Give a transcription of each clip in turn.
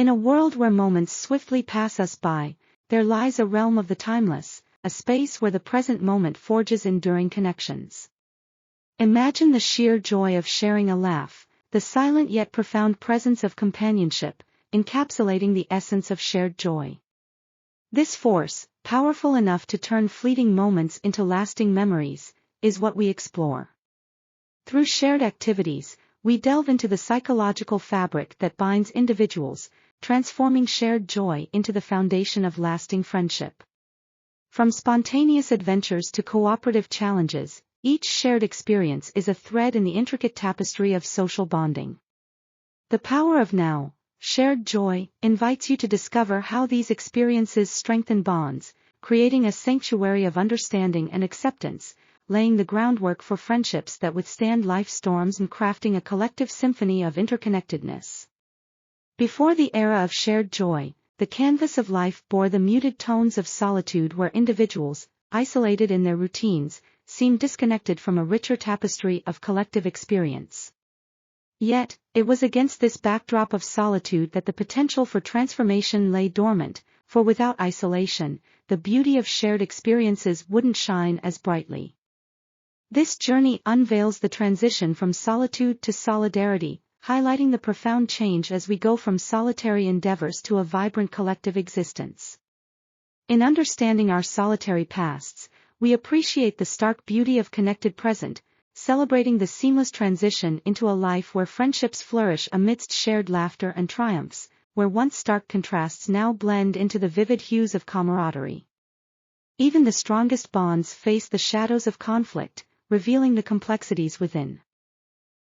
In a world where moments swiftly pass us by, there lies a realm of the timeless, a space where the present moment forges enduring connections. Imagine the sheer joy of sharing a laugh, the silent yet profound presence of companionship, encapsulating the essence of shared joy. This force, powerful enough to turn fleeting moments into lasting memories, is what we explore. Through shared activities, we delve into the psychological fabric that binds individuals, transforming shared joy into the foundation of lasting friendship. From spontaneous adventures to cooperative challenges, each shared experience is a thread in the intricate tapestry of social bonding. The power of now, shared joy, invites you to discover how these experiences strengthen bonds, creating a sanctuary of understanding and acceptance, laying the groundwork for friendships that withstand life's storms and crafting a collective symphony of interconnectedness. Before the era of shared joy, the canvas of life bore the muted tones of solitude where individuals, isolated in their routines, seemed disconnected from a richer tapestry of collective experience. Yet, it was against this backdrop of solitude that the potential for transformation lay dormant, for without isolation, the beauty of shared experiences wouldn't shine as brightly. This journey unveils the transition from solitude to solidarity, highlighting the profound change as we go from solitary endeavors to a vibrant collective existence. In understanding our solitary pasts, we appreciate the stark beauty of connected present, celebrating the seamless transition into a life where friendships flourish amidst shared laughter and triumphs, where once stark contrasts now blend into the vivid hues of camaraderie. Even the strongest bonds face the shadows of conflict, revealing the complexities within.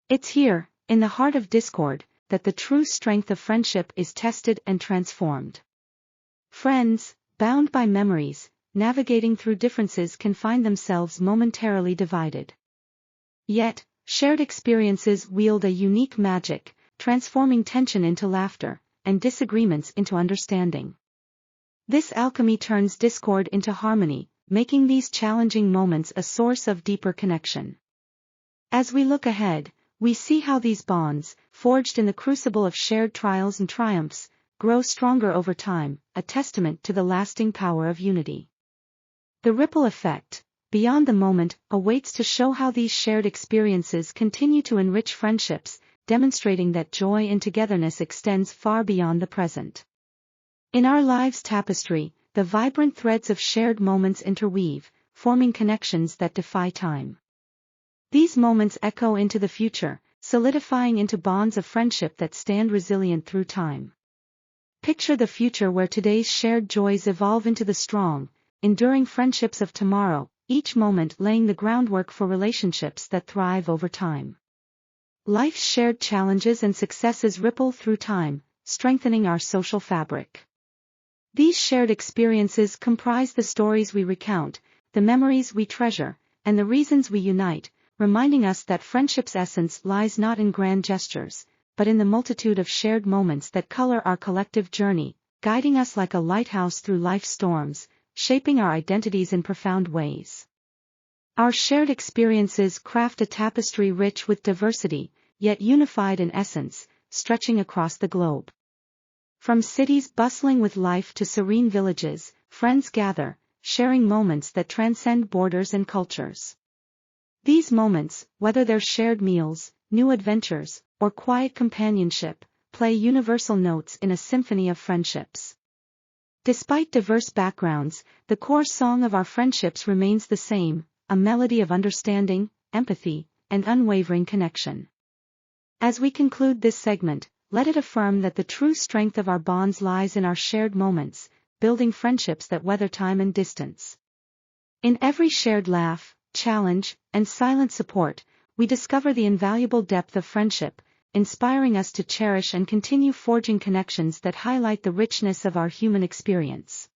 It's here, in the heart of discord, that the true strength of friendship is tested and transformed. Friends, bound by memories, navigating through differences can find themselves momentarily divided. Yet, shared experiences wield a unique magic, transforming tension into laughter, and disagreements into understanding. This alchemy turns discord into harmony, making these challenging moments a source of deeper connection. As we look ahead, we see how these bonds, forged in the crucible of shared trials and triumphs, grow stronger over time, a testament to the lasting power of unity. The ripple effect, beyond the moment, awaits to show how these shared experiences continue to enrich friendships, demonstrating that joy and togetherness extends far beyond the present. In our lives' tapestry, the vibrant threads of shared moments interweave, forming connections that defy time. These moments echo into the future, solidifying into bonds of friendship that stand resilient through time. Picture the future where today's shared joys evolve into the strong, enduring friendships of tomorrow, each moment laying the groundwork for relationships that thrive over time. Life's shared challenges and successes ripple through time, strengthening our social fabric. These shared experiences comprise the stories we recount, the memories we treasure, and the reasons we unite, reminding us that friendship's essence lies not in grand gestures, but in the multitude of shared moments that color our collective journey, guiding us like a lighthouse through life's storms, shaping our identities in profound ways. Our shared experiences craft a tapestry rich with diversity, yet unified in essence, stretching across the globe. From cities bustling with life to serene villages, friends gather, sharing moments that transcend borders and cultures. These moments, whether they're shared meals, new adventures, or quiet companionship, play universal notes in a symphony of friendships. Despite diverse backgrounds, the core song of our friendships remains the same, a melody of understanding, empathy, and unwavering connection. As we conclude this segment, let it affirm that the true strength of our bonds lies in our shared moments, building friendships that weather time and distance. In every shared laugh, challenge, and silent support, we discover the invaluable depth of friendship, inspiring us to cherish and continue forging connections that highlight the richness of our human experience.